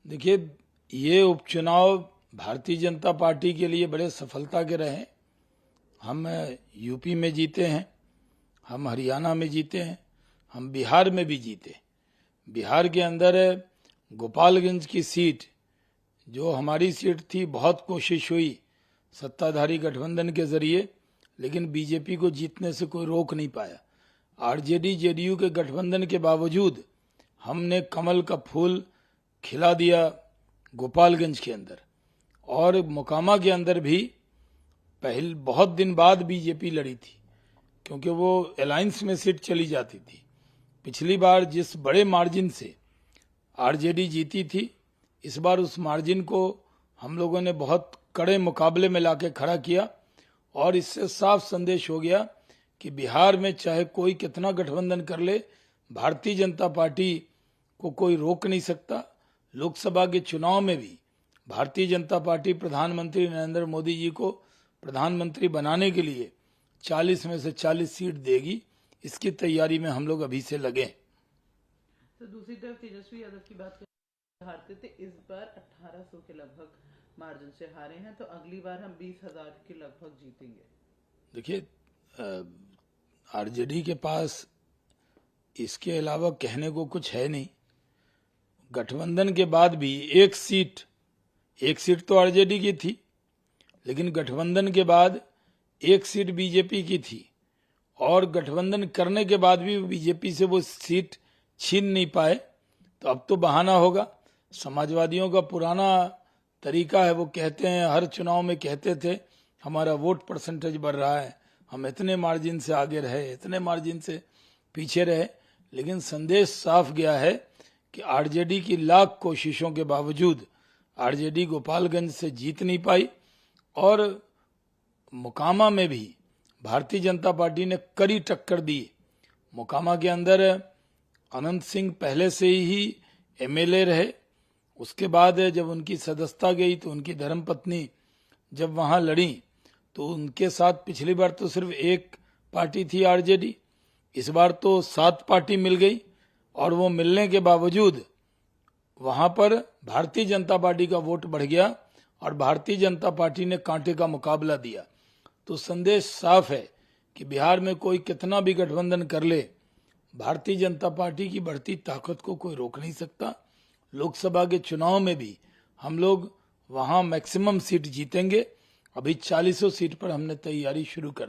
देखिए, ये उपचुनाव भारतीय जनता पार्टी के लिए बड़े सफलता के रहे। हम यूपी में जीते हैं, हम हरियाणा में जीते हैं, हम बिहार में भी जीते। बिहार के अंदर गोपालगंज की सीट, जो हमारी सीट थी, बहुत कोशिश हुई सत्ताधारी गठबंधन के जरिए, लेकिन बीजेपी को जीतने से कोई रोक नहीं पाया। आरजेडी जेडीयू के गठबंधन के बावजूद हमने कमल का फूल खिला दिया गोपालगंज के अंदर। और मोकामा के अंदर भी पहले बहुत दिन बाद बीजेपी लड़ी थी, क्योंकि वो अलायंस में सीट चली जाती थी। पिछली बार जिस बड़े मार्जिन से आरजेडी जीती थी, इस बार उस मार्जिन को हम लोगों ने बहुत कड़े मुकाबले में लाके खड़ा किया। और इससे साफ संदेश हो गया कि बिहार में चाहे कोई कितना गठबंधन कर ले, भारतीय जनता पार्टी को कोई रोक नहीं सकता। लोकसभा के चुनाव में भी भारतीय जनता पार्टी प्रधानमंत्री नरेंद्र मोदी जी को प्रधानमंत्री बनाने के लिए 40 में से 40 सीट देगी। इसकी तैयारी में हम लोग अभी से लगे। तो दूसरी तरफ तेजस्वी यादव की बात करें, हारते थे इस बार 1800 के लगभग मार्जिन से हारे हैं, तो अगली बार हम 20,000 के लगभग जीतेंगे। देखिए, आरजेडी के पास इसके अलावा कहने को कुछ है नहीं। गठबंधन के बाद भी एक सीट तो आरजेडी की थी, लेकिन गठबंधन के बाद एक सीट बीजेपी की थी। और गठबंधन करने के बाद भी बीजेपी से वो सीट छीन नहीं पाए। तो अब तो बहाना होगा। समाजवादियों का पुराना तरीका है, वो कहते हैं, हर चुनाव में कहते थे हमारा वोट परसेंटेज बढ़ रहा है, हम इतने मार्जिन से आगे रहे, इतने मार्जिन से पीछे रहे। लेकिन संदेश साफ गया है कि आरजेडी की लाख कोशिशों के बावजूद आरजेडी गोपालगंज से जीत नहीं पाई। और मोकामा में भी भारतीय जनता पार्टी ने कड़ी टक्कर दी। मोकामा के अंदर अनंत सिंह पहले से ही एमएलए रहे। उसके बाद जब उनकी सदस्यता गई तो उनकी धर्मपत्नी जब वहां लड़ी तो उनके साथ पिछली बार तो सिर्फ एक पार्टी थी आरजेडी, इस बार तो 7 पार्टी मिल गई। और वो मिलने के बावजूद वहां पर भारतीय जनता पार्टी का वोट बढ़ गया और भारतीय जनता पार्टी ने कांटे का मुकाबला दिया। तो संदेश साफ है कि बिहार में कोई कितना भी गठबंधन कर ले, भारतीय जनता पार्टी की बढ़ती ताकत को कोई रोक नहीं सकता। लोकसभा के चुनाव में भी हम लोग वहां मैक्सिमम सीट जीतेंगे। अभी 40 सीट पर हमने तैयारी शुरू कर